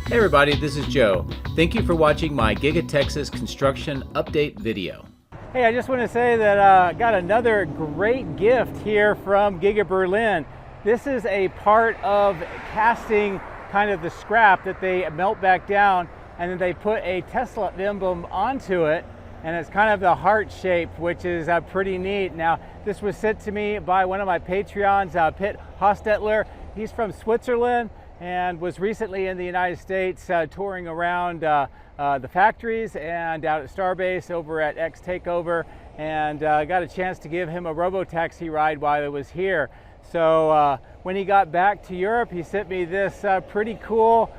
Hey everybody, this is Joe. Thank you for watching my Giga-Texas construction update video. Hey, I just want to say that I got another great gift here from Giga Berlin. This is a part of casting kind of the scrap that they melt back down, and then they put a Tesla emblem onto it, and it's kind of the heart shape, which is pretty neat. Now, this was sent to me by one of my Patreons, Pitt Hostetler. He's from Switzerland and was recently in the United States touring around the factories and out at Starbase over at X Takeover, and got a chance to give him a robo-taxi ride while I was here. So when he got back to Europe, he sent me this pretty cool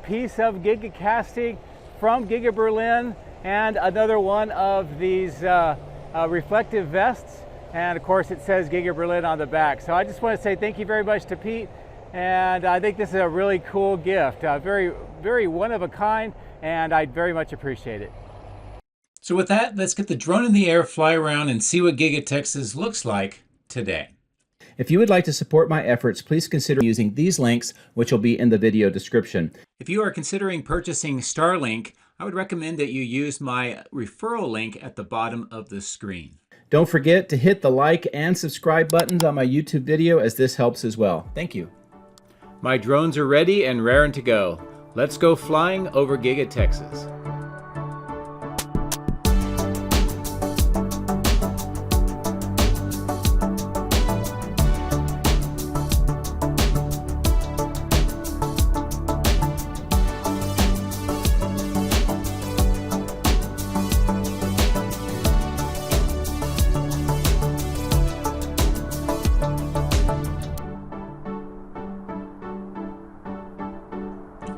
piece of Giga casting from Giga Berlin, and another one of these reflective vests, and of course it says Giga Berlin on the back. So I just want to say thank you very much to Pete, and I think this is a really cool gift, very, very one of a kind, and I very much appreciate it. So with that, let's get the drone in the air, fly around, and see what Giga-Texas looks like today. If you would like to support my efforts, please consider using these links, which will be in the video description. If you are considering purchasing Starlink, I would recommend that you use my referral link at the bottom of the screen. Don't forget to hit the like and subscribe buttons on my YouTube video, as this helps as well. Thank you. My drones are ready and raring to go. Let's go flying over Giga-Texas.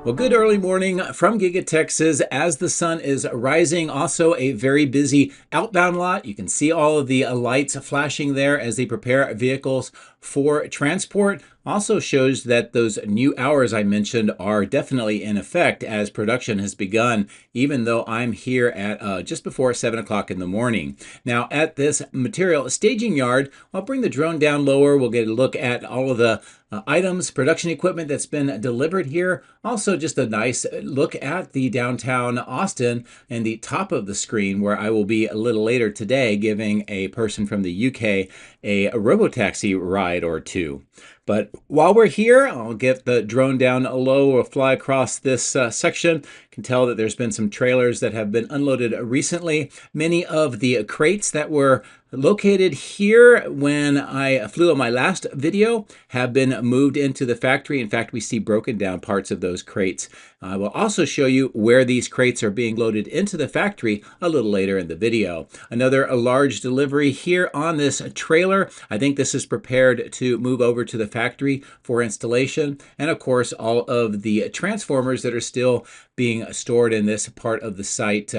Well, good early morning from Giga-Texas as the sun is rising. Also a very busy outbound lot. You can see all of the lights flashing there as they prepare vehicles for transport. Also shows that those new hours I mentioned are definitely in effect as production has begun, even though I'm here at just before 7 o'clock in the morning. Now at this material staging yard, I'll bring the drone down lower. We'll get a look at all of the items, production equipment that's been delivered here. Also just a nice look at the downtown Austin and the top of the screen, where I will be a little later today giving a person from the UK a robotaxi ride or two. But while we're here, I'll get the drone down low. We'll fly across this section. You can tell that there's been some trailers that have been unloaded recently. Many of the crates that were located here when I flew on my last video have been moved into the factory. In fact, we see broken down parts of those crates. I will also show you where these crates are being loaded into the factory a little later in the video. Another large delivery here on this trailer. I think this is prepared to move over to the factory for installation. And of course, all of the transformers that are still being stored in this part of the site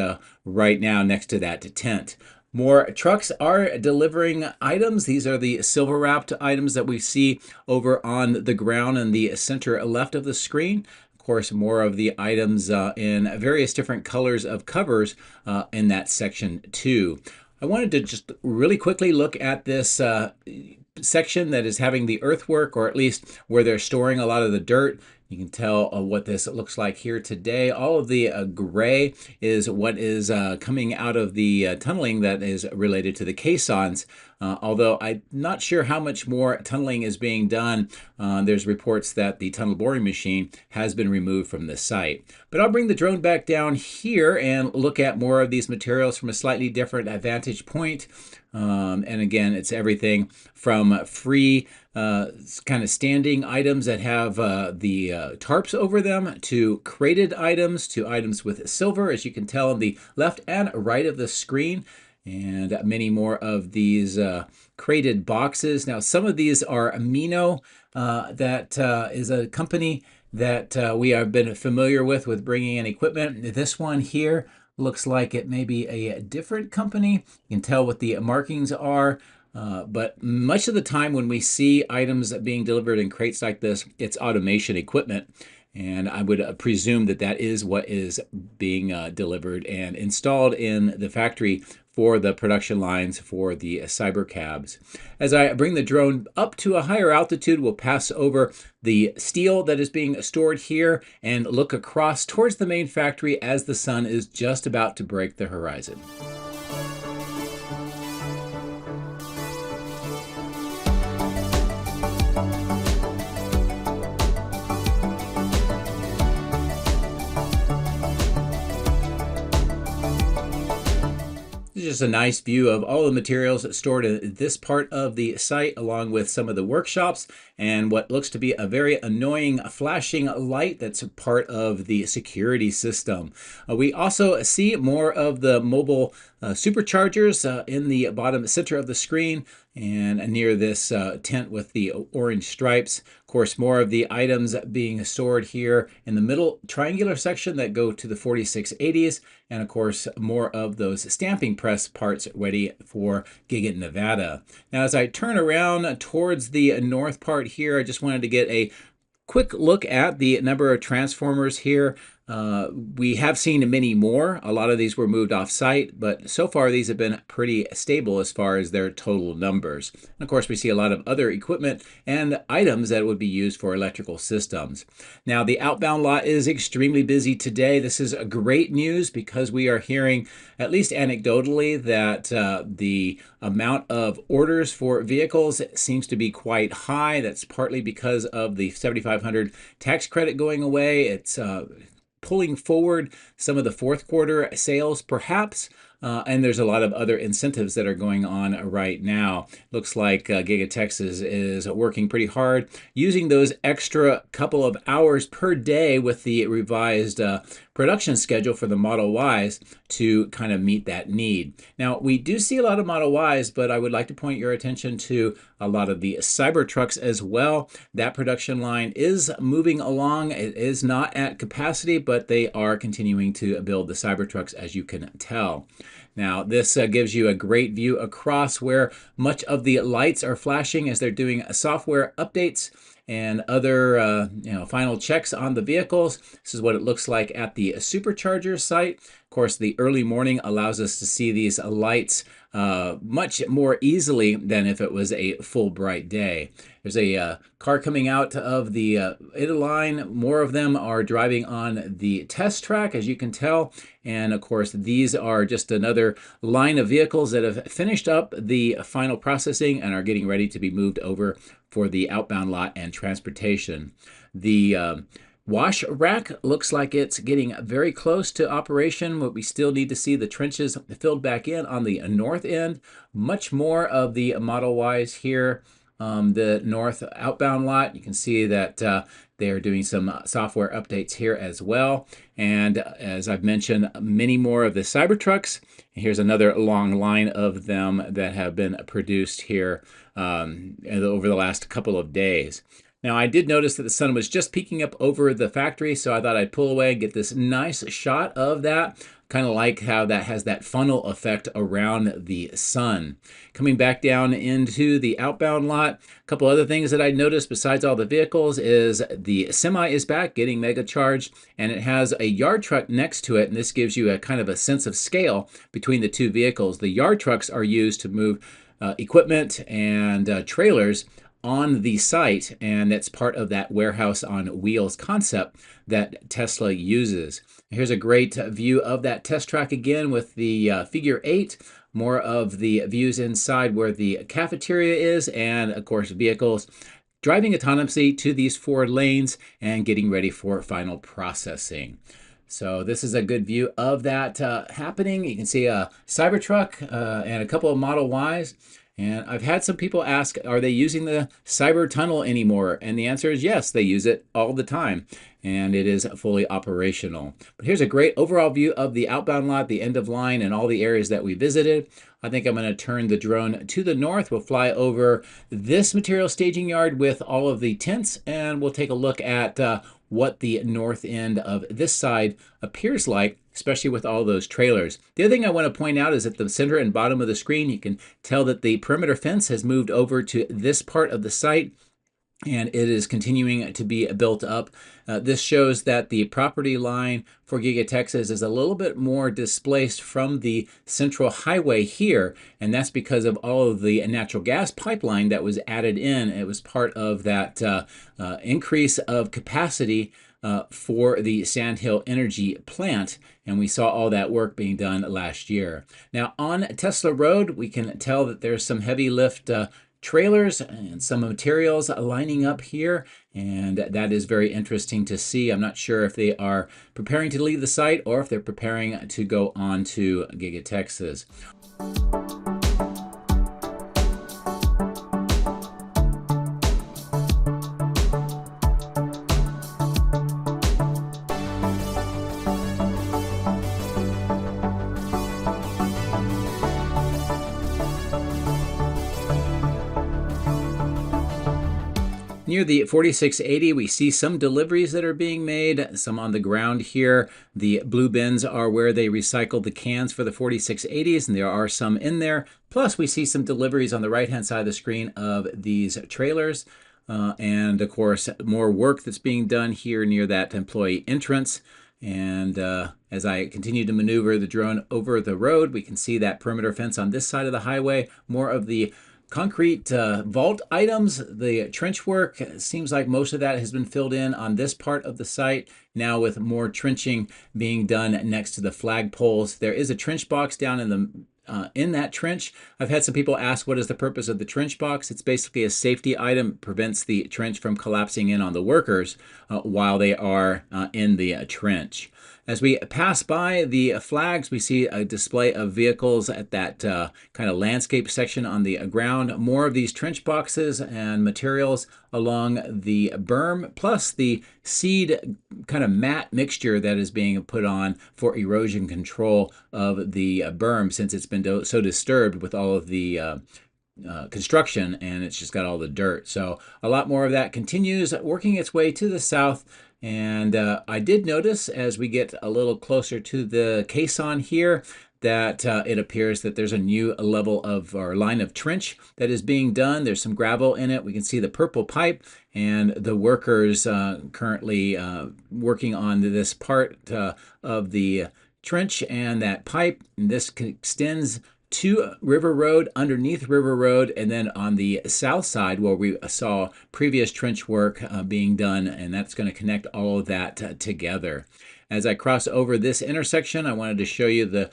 right now next to that tent. More trucks are delivering items. These are the silver wrapped items that we see over on the ground in the center left of the screen. Of course, more of the items in various different colors of covers in that section too. I wanted to just really quickly look at this section that is having the earthwork, or at least where they're storing a lot of the dirt. You can tell what this looks like here today. All of the gray is what is coming out of the tunneling that is related to the caissons. Although I'm not sure how much more tunneling is being done. There's reports that the tunnel boring machine has been removed from the site. But I'll bring the drone back down here and look at more of these materials from a slightly different vantage point. And again, it's everything from free kind of standing items that have the tarps over them, to crated items, to items with silver, as you can tell on the left and right of the screen, and many more of these crated boxes. Now, some of these are Amino, that is a company that we have been familiar with bringing in equipment. This one here looks like it may be a different company. You can tell what the markings are. But much of the time when we see items being delivered in crates like this, it's automation equipment. And I would presume that that is what is being delivered and installed in the factory for the production lines for the Cybercabs. As I bring the drone up to a higher altitude, we'll pass over the steel that is being stored here and look across towards the main factory as the sun is just about to break the horizon. This is just a nice view of all the materials stored in this part of the site, along with some of the workshops and what looks to be a very annoying flashing light that's part of the security system. We also see more of the mobile superchargers in the bottom center of the screen and near this tent with the orange stripes. Of course, more of the items being stored here in the middle triangular section that go to the 4680s, and of course more of those stamping press parts ready for Giga Nevada. Now as I turn around towards the north part here, I just wanted to get a quick look at the number of transformers here. We have seen many more. A lot of these were moved off site, but so far these have been pretty stable as far as their total numbers. And of course, we see a lot of other equipment and items that would be used for electrical systems. Now, the outbound lot is extremely busy today. This is great news because we are hearing, at least anecdotally, that the amount of orders for vehicles seems to be quite high. That's partly because of the 7,500 tax credit going away. It's pulling forward some of the fourth quarter sales, perhaps. And there's a lot of other incentives that are going on right now. Looks like Giga-Texas is working pretty hard, using those extra couple of hours per day with the revised production schedule for the Model Ys to kind of meet that need. Now, we do see a lot of Model Ys, but I would like to point your attention to a lot of the Cybertrucks as well. That production line is moving along. It is not at capacity, but they are continuing to build the Cybertrucks, as you can tell. Now, this gives you a great view across where much of the lights are flashing as they're doing software updates and other final checks on the vehicles. This is what it looks like at the supercharger site. Of course, the early morning allows us to see these lights much more easily than if it was a full bright day. There's a car coming out of the line. More of them are driving on the test track, as you can tell. And of course, these are just another line of vehicles that have finished up the final processing and are getting ready to be moved over for the outbound lot and transportation. The wash rack looks like it's getting very close to operation, but we still need to see the trenches filled back in on the north end. Much more of the Model Ys here. The north outbound lot, you can see that they are doing some software updates here as well. And as I've mentioned, many more of the Cybertrucks. Here's another long line of them that have been produced here over the last couple of days. Now, I did notice that the sun was just peeking up over the factory, so I thought I'd pull away and get this nice shot of that. Kind of like how that has that funnel effect around the sun. Coming back down into the outbound lot, a couple other things that I noticed besides all the vehicles is the semi is back getting mega charged, and it has a yard truck next to it, and this gives you a kind of a sense of scale between the two vehicles. The yard trucks are used to move equipment and trailers on the site, and that's part of that warehouse on wheels concept that Tesla uses. Here's a great view of that test track again with the figure 8, more of the views inside where the cafeteria is, and of course vehicles driving autonomously to these 4 lanes and getting ready for final processing. So this is a good view of that happening. You can see a Cybertruck and a couple of Model Ys. And I've had some people ask, are they using the Cyber Tunnel anymore? And the answer is yes, they use it all the time. And it is fully operational. But here's a great overall view of the outbound lot, the end of line, and all the areas that we visited. I think I'm going to turn the drone to the north. We'll fly over this material staging yard with all of the tents, and we'll take a look at what the north end of this side appears like, especially with all those trailers. The other thing I want to point out is at the center and bottom of the screen, you can tell that the perimeter fence has moved over to this part of the site. and it is continuing to be built up. This shows that the property line for Giga-Texas is a little bit more displaced from the central highway here, and that's because of all of the natural gas pipeline that was added in. It was part of that increase of capacity for the Sandhill Energy plant, and we saw all that work being done last year. Now on Tesla Road, we can tell that there's some heavy lift trailers and some materials lining up here, and that is very interesting to see. I'm not sure if they are preparing to leave the site or if they're preparing to go on to Giga-Texas. Near the 4680, we see some deliveries that are being made, some on the ground here. The blue bins are where they recycled the cans for the 4680s, and there are some in there. Plus, we see some deliveries on the right-hand side of the screen of these trailers. And of course, more work that's being done here near that employee entrance. And as I continue to maneuver the drone over the road, we can see that perimeter fence on this side of the highway. More of the concrete vault items, the trench work, seems like most of that has been filled in on this part of the site, now with more trenching being done next to the flagpoles. There is a trench box down in that trench. I've had some people ask, what is the purpose of the trench box? It's basically a safety item. It prevents the trench from collapsing in on the workers while they are in the trench. As we pass by the flags, we see a display of vehicles at that kind of landscape section on the ground. More of these trench boxes and materials along the berm, plus the seed kind of mat mixture that is being put on for erosion control of the berm, since it's been so disturbed with all of the construction, and it's just got all the dirt. So a lot more of that continues working its way to the south. And I did notice as we get a little closer to the caisson here that it appears that there's a new level of, or line of trench that is being done. There's some gravel in it. We can see the purple pipe, and the workers currently working on this part of the trench and that pipe. And this extends to River Road, underneath River Road, and then on the south side where we saw previous trench work being done, and that's going to connect all of that together. As I cross over this intersection, I wanted to show you the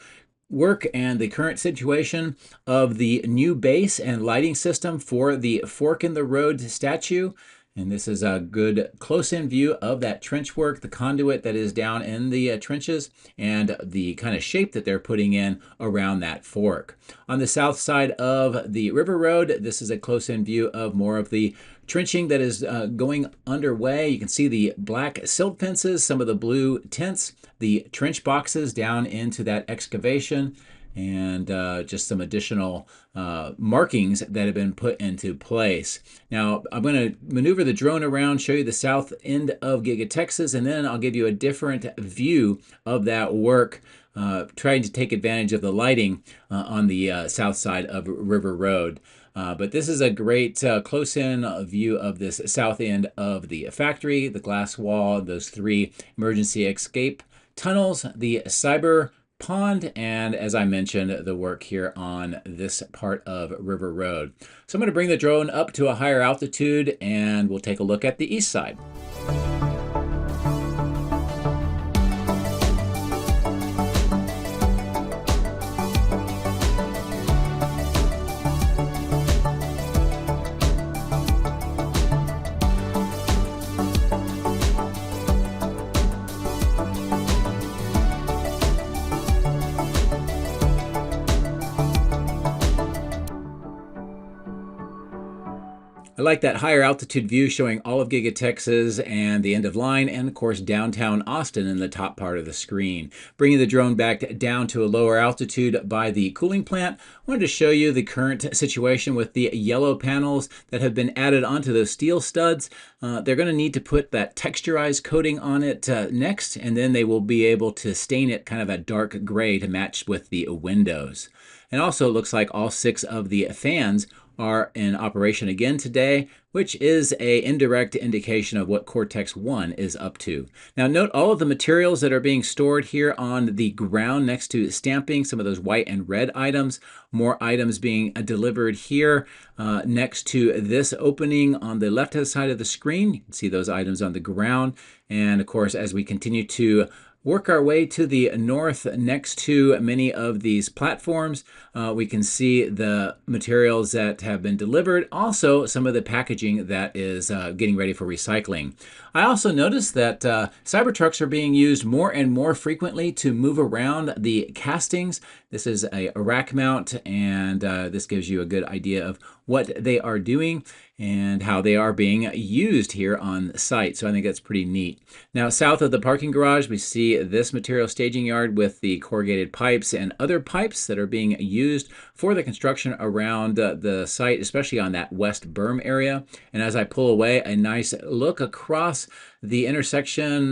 work and the current situation of the new base and lighting system for the Fork in the Road statue. And this is a good close-in view of that trench work, the conduit that is down in the trenches, and the kind of shape that they're putting in around that fork. On the south side of the River Road, this is a close-in view of more of the trenching that is going underway. You can see the black silt fences, some of the blue tents, the trench boxes down into that excavation, and just some additional markings that have been put into place. Now, I'm going to maneuver the drone around, show you the south end of Giga-Texas, and then I'll give you a different view of that work, trying to take advantage of the lighting on the south side of River Road. But this is a great close-in view of this south end of the factory, the glass wall, those three emergency escape tunnels, the Cyberpond, and as I mentioned, the work here on this part of River Road. So I'm going to bring the drone up to a higher altitude, and we'll take a look at the east side. I like that higher altitude view showing all of Giga-Texas and the end of line, and of course downtown Austin in the top part of the screen. Bringing the drone back down to a lower altitude by the cooling plant, I wanted to show you the current situation with the yellow panels that have been added onto those steel studs. They're going to need to put that texturized coating on it next, and then they will be able to stain it kind of a dark gray to match with the windows. And also it looks like all 6 of the fans are in operation again today, which is an indirect indication of what Cortex-1 is up to. Now note all of the materials that are being stored here on the ground next to stamping, some of those white and red items, more items being delivered here next to this opening on the left-hand side of the screen. You can see those items on the ground. And of course, as we continue to work our way to the north next to many of these platforms, we can see the materials that have been delivered, also some of the packaging that is getting ready for recycling. I also noticed that Cybertrucks are being used more and more frequently to move around the castings. This is a rack mount, and this gives you a good idea of what they are doing and how they are being used here on site. So I think that's pretty neat. Now, south of the parking garage, we see this material staging yard with the corrugated pipes and other pipes that are being used for the construction around the site, especially on that west berm area. And as I pull away, a nice look across the intersection,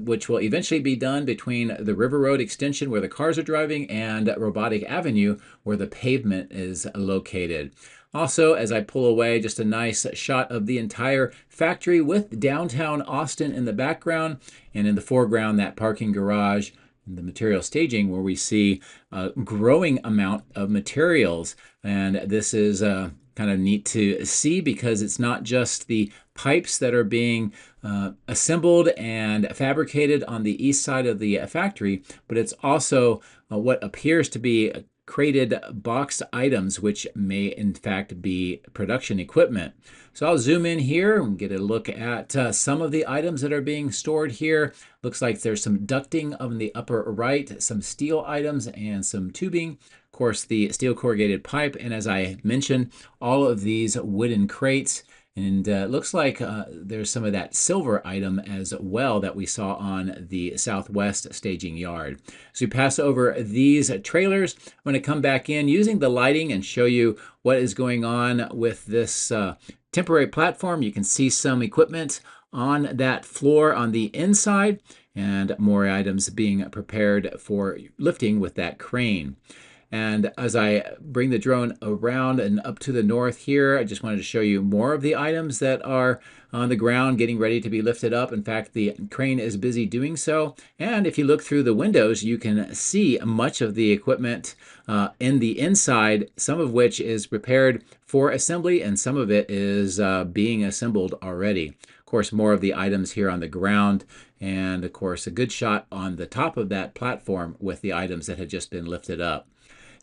which will eventually be done between the River Road extension where the cars are driving and Robotic Avenue where the pavement is located. Also, as I pull away, just a nice shot of the entire factory with downtown Austin in the background, and in the foreground, that parking garage, the material staging where we see a growing amount of materials. And this is kind of neat to see because it's not just the pipes that are being assembled and fabricated on the east side of the factory, but it's also what appears to be crated boxed items, which may in fact be production equipment. So I'll zoom in here and get a look at some of the items that are being stored here. Looks like there's some ducting on the upper right, some steel items and some tubing. Of course, the steel corrugated pipe, and as I mentioned, all of these wooden crates. And it looks like there's some of that silver item as well that we saw on the southwest staging yard. So we pass over these trailers. I'm going to come back in using the lighting and show you what is going on with this temporary platform. You can see some equipment on that floor on the inside and more items being prepared for lifting with that crane. And as I bring the drone around and up to the north here, I just wanted to show you more of the items that are on the ground getting ready to be lifted up. In fact, the crane is busy doing so. And if you look through the windows, you can see much of the equipment in the inside, some of which is prepared for assembly and some of it is being assembled already. Of course, more of the items here on the ground, and of course, a good shot on the top of that platform with the items that had just been lifted up.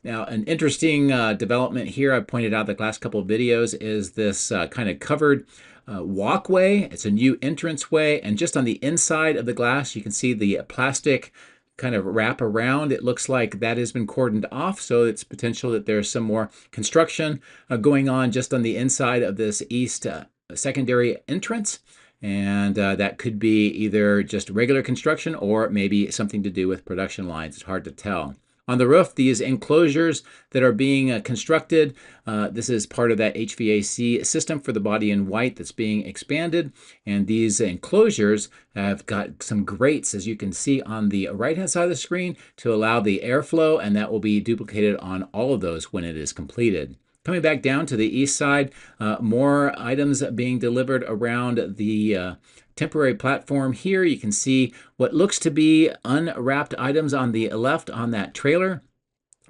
Now, an interesting development here I've pointed out the last couple of videos is this kind of covered walkway. It's a new entranceway, and just on the inside of the glass, you can see the plastic kind of wrap around. It looks like that has been cordoned off, so it's potential that there's some more construction going on just on the inside of this east secondary entrance. And that could be either just regular construction or maybe something to do with production lines. It's hard to tell. On the roof, these enclosures that are being constructed, this is part of that HVAC system for the body in white that's being expanded. And these enclosures have got some grates, as you can see on the right-hand side of the screen, to allow the airflow, and that will be duplicated on all of those when it is completed. Coming back down to the east side, more items being delivered around the temporary platform here. You can see what looks to be unwrapped items on the left on that trailer.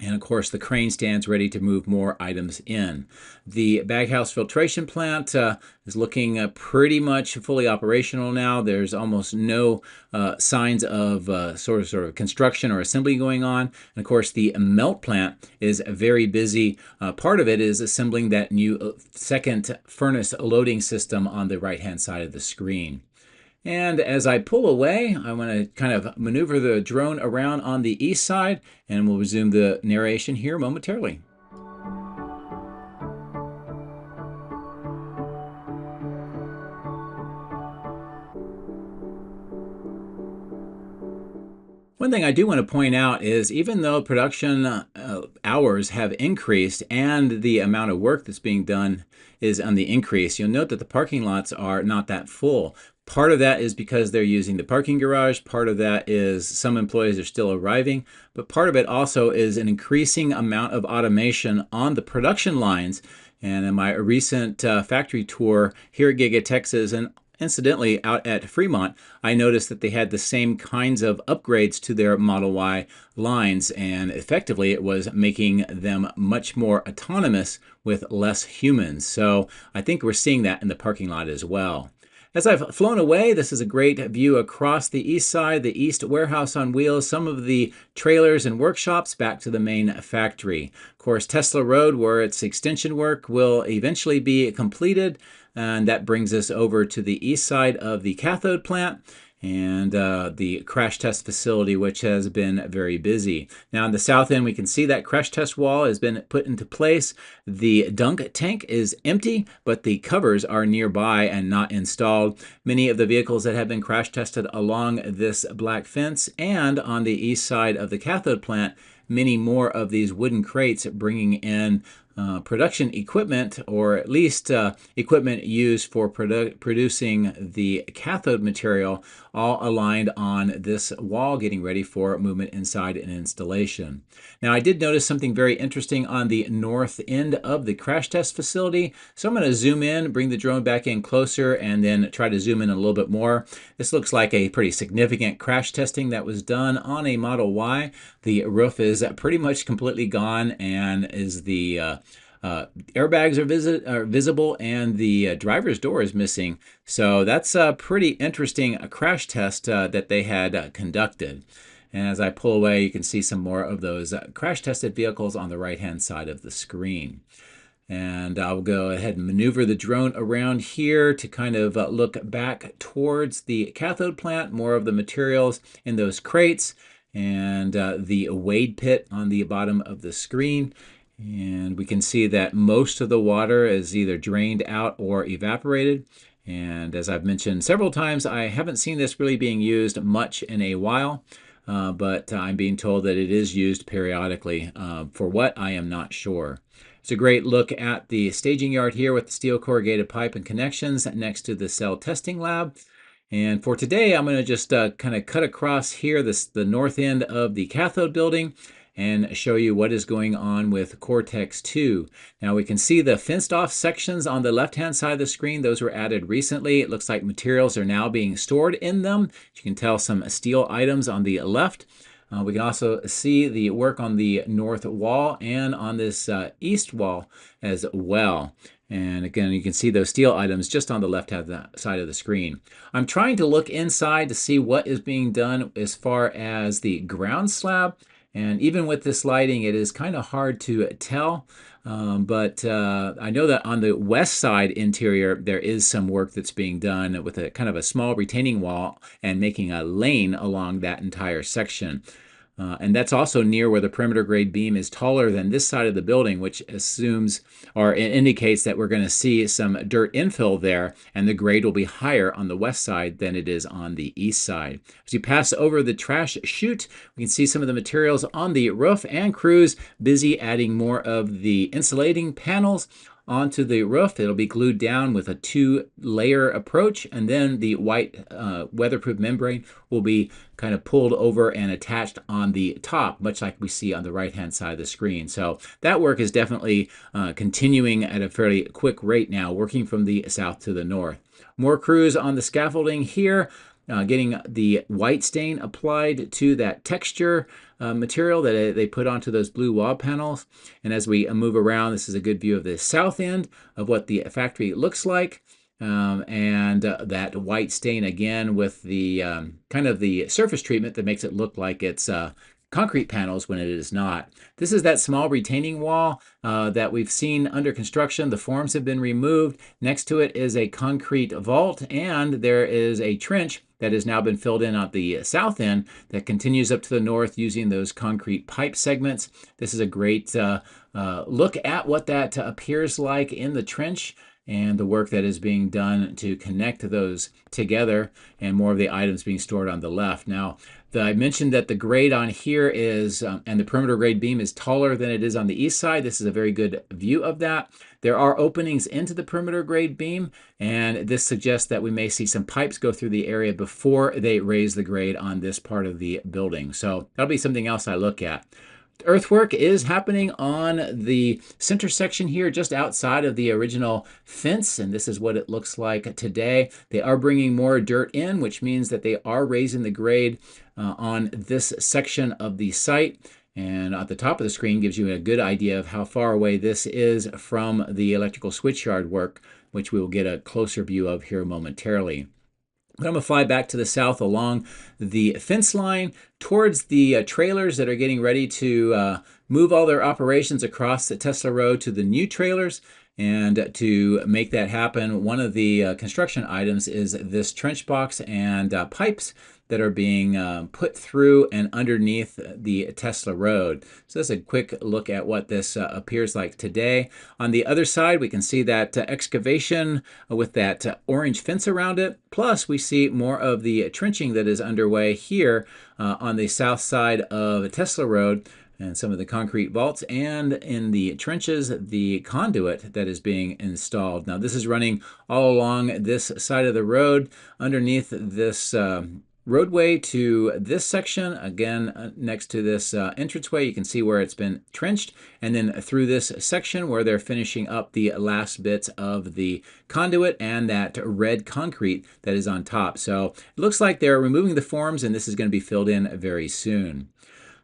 And of course, the crane stands ready to move more items in. The baghouse filtration plant is looking pretty much fully operational now. There's almost no signs of sort of construction or assembly going on. And of course, the melt plant is very busy. Part of it is assembling that new second furnace loading system on the right-hand side of the screen. And as I pull away, I want to kind of maneuver the drone around on the east side, and we'll resume the narration here momentarily. One thing I do want to point out is even though production hours have increased and the amount of work that's being done is on the increase, you'll note that the parking lots are not that full. Part of that is because they're using the parking garage. Part of that is some employees are still arriving. But part of it also is an increasing amount of automation on the production lines And in my recent factory tour here at Giga-Texas, and incidentally out at Fremont, I noticed that they had the same kinds of upgrades to their Model Y lines, and effectively it was making them much more autonomous with less humans. So I think we're seeing that in the parking lot as well. As I've flown away, this is a great view across the east side, the East Warehouse on Wheels, some of the trailers and workshops back to the main factory. Of course, Tesla Road, where its extension work will eventually be completed, and that brings us over to the east side of the cathode plant and the crash test facility, which has been very busy. Now on the south end, we can see that crash test wall has been put into place. The dunk tank is empty, but the covers are nearby and not installed. Many of the vehicles that have been crash tested along this black fence and on the east side of the cathode plant, many more of these wooden crates bringing in production equipment, or at least equipment used for producing the cathode material, all aligned on this wall, getting ready for movement inside an installation. Now, I did notice something very interesting on the north end of the crash test facility, so I'm going to zoom in, bring the drone back in closer, and then try to zoom in a little bit more. This looks like a pretty significant crash testing that was done on a Model Y. The roof is pretty much completely gone, and is the airbags are visible, and the driver's door is missing. So that's a pretty interesting crash test that they had conducted. And as I pull away, you can see some more of those crash tested vehicles on the right hand side of the screen. And I'll go ahead and maneuver the drone around here to kind of look back towards the cathode plant, more of the materials in those crates, and the wade pit on the bottom of the screen. And we can see that most of the water is either drained out or evaporated. And as I've mentioned several times, I haven't seen this really being used much in a while, but I'm being told that it is used periodically. For what, I am not sure. It's a great look at the staging yard here with the steel corrugated pipe and connections next to the cell testing lab. And for today, I'm going to just kind of cut across here the north end of the cathode building and show you what is going on with Cortex 2. Now we can see the fenced off sections on the left hand side of the screen. Those were added recently. It looks like materials are now being stored in them. You can tell some steel items on the left. We can also see the work on the north wall and on this east wall as well. And again, you can see those steel items just on the left-hand side of the screen. I'm trying to look inside to see what is being done as far as the ground slab. And even with this lighting, it is kind of hard to tell. But I know that on the west side interior, there is some work that's being done with a kind of a small retaining wall and making a lane along that entire section. And that's also near where the perimeter grade beam is taller than this side of the building, which assumes or indicates that we're going to see some dirt infill there, and the grade will be higher on the west side than it is on the east side. As you pass over the trash chute, we can see some of the materials on the roof, and crews busy adding more of the insulating panels onto the roof. It'll be glued down with a 2-layer approach, and then the white weatherproof membrane will be kind of pulled over and attached on the top, much like we see on the right hand side of the screen. So that work is definitely continuing at a fairly quick rate now, working from the south to the north. More crews on the scaffolding here, getting the white stain applied to that texture material that they put onto those blue wall panels. And as we move around, this is a good view of the south end of what the factory looks like. And that white stain again with the kind of the surface treatment that makes it look like it's concrete panels when it is not. This is that small retaining wall that we've seen under construction. The forms have been removed. Next to it is a concrete vault, and there is a trench that has now been filled in at the south end that continues up to the north using those concrete pipe segments. This is a great look at what that appears like in the trench and the work that is being done to connect those together, and more of the items being stored on the left. Now, I mentioned that the grade on here is, and the perimeter grade beam is taller than it is on the east side. This is a very good view of that. There are openings into the perimeter grade beam, and this suggests that we may see some pipes go through the area before they raise the grade on this part of the building. So that'll be something else I look at. Earthwork is happening on the center section here, just outside of the original fence, and this is what it looks like today. They are bringing more dirt in, which means that they are raising the grade on this section of the site. And at the top of the screen gives you a good idea of how far away this is from the electrical switchyard work, which we will get a closer view of here momentarily. But I'm going to fly back to the south along the fence line towards the trailers that are getting ready to move all their operations across the Tesla Road to the new trailers. And to make that happen, one of the construction items is this trench box and pipes that are being put through and underneath the Tesla Road. So that's a quick look at what this appears like today. On the other side, we can see that excavation with that orange fence around it. Plus, we see more of the trenching that is underway here on the south side of Tesla Road, and some of the concrete vaults, and in the trenches, the conduit that is being installed. Now, this is running all along this side of the road, underneath this roadway to this section. Again, next to this entranceway, you can see where it's been trenched, and then through this section where they're finishing up the last bits of the conduit and that red concrete that is on top. So it looks like they're removing the forms, and this is going to be filled in very soon.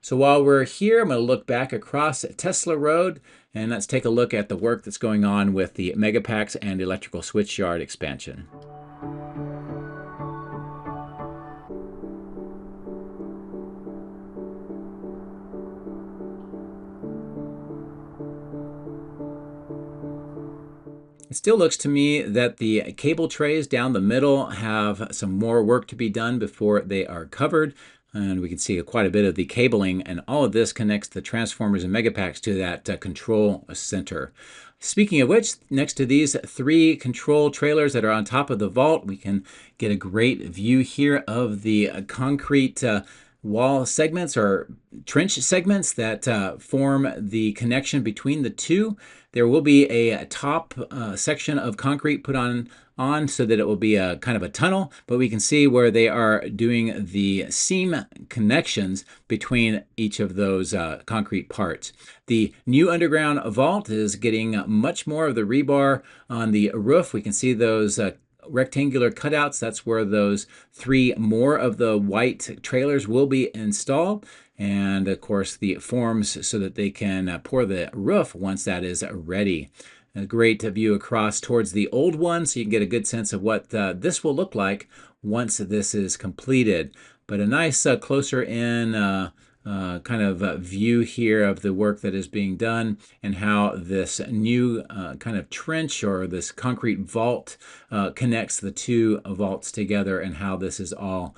So while we're here, I'm going to look back across Tesla Road, and let's take a look at the work that's going on with the Megapacks and electrical switchyard expansion. It still looks to me that the cable trays down the middle have some more work to be done before they are covered. And we can see quite a bit of the cabling, and all of this connects the transformers and megapacks to that control center. Speaking of which, next to these 3 control trailers that are on top of the vault, we can get a great view here of the concrete wall segments or trench segments that form the connection between the two. There will be a top section of concrete put on so that it will be a kind of a tunnel, but we can see where they are doing the seam connections between each of those concrete parts. The new underground vault is getting much more of the rebar on the roof. We can see those rectangular cutouts. That's where those 3 more of the white trailers will be installed, and of course the forms so that they can pour the roof once that is ready. A great view across towards the old one, so you can get a good sense of what this will look like once this is completed. But a nice closer in kind of view here of the work that is being done, and how this new kind of trench or this concrete vault connects the 2 vaults together, and how this is all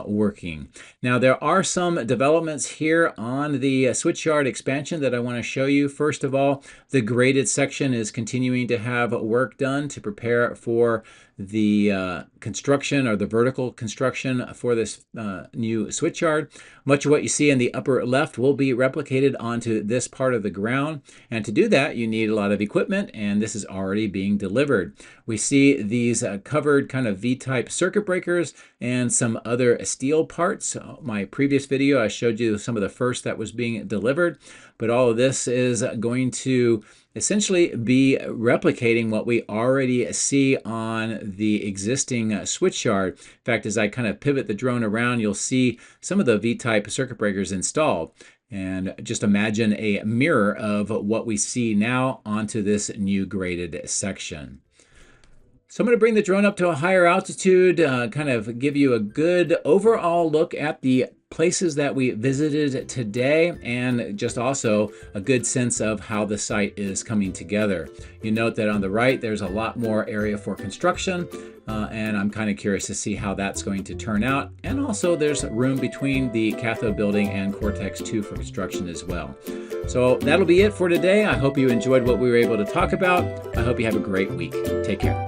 working. Now, there are some developments here on the switchyard expansion that I want to show you. First of all, the graded section is continuing to have work done to prepare for the construction, or the vertical construction for this new switchyard. Much of what you see in the upper left will be replicated onto this part of the ground, and to do that you need a lot of equipment, and this is already being delivered. We see these covered kind of V-type circuit breakers and some other steel parts. My previous video I showed you some of the first that was being delivered, but all of this is going to essentially be replicating what we already see on the existing switchyard. In fact, as I kind of pivot the drone around, you'll see some of the V-type circuit breakers installed. And just imagine a mirror of what we see now onto this new graded section. So I'm going to bring the drone up to a higher altitude, kind of give you a good overall look at the places that we visited today, and just also a good sense of how the site is coming together. You note that on the right there's a lot more area for construction, and I'm kind of curious to see how that's going to turn out. And also there's room between the cathode building and Cortex 2 for construction as well. So that'll be it for today. I hope you enjoyed what we were able to talk about. I hope you have a great week. Take care.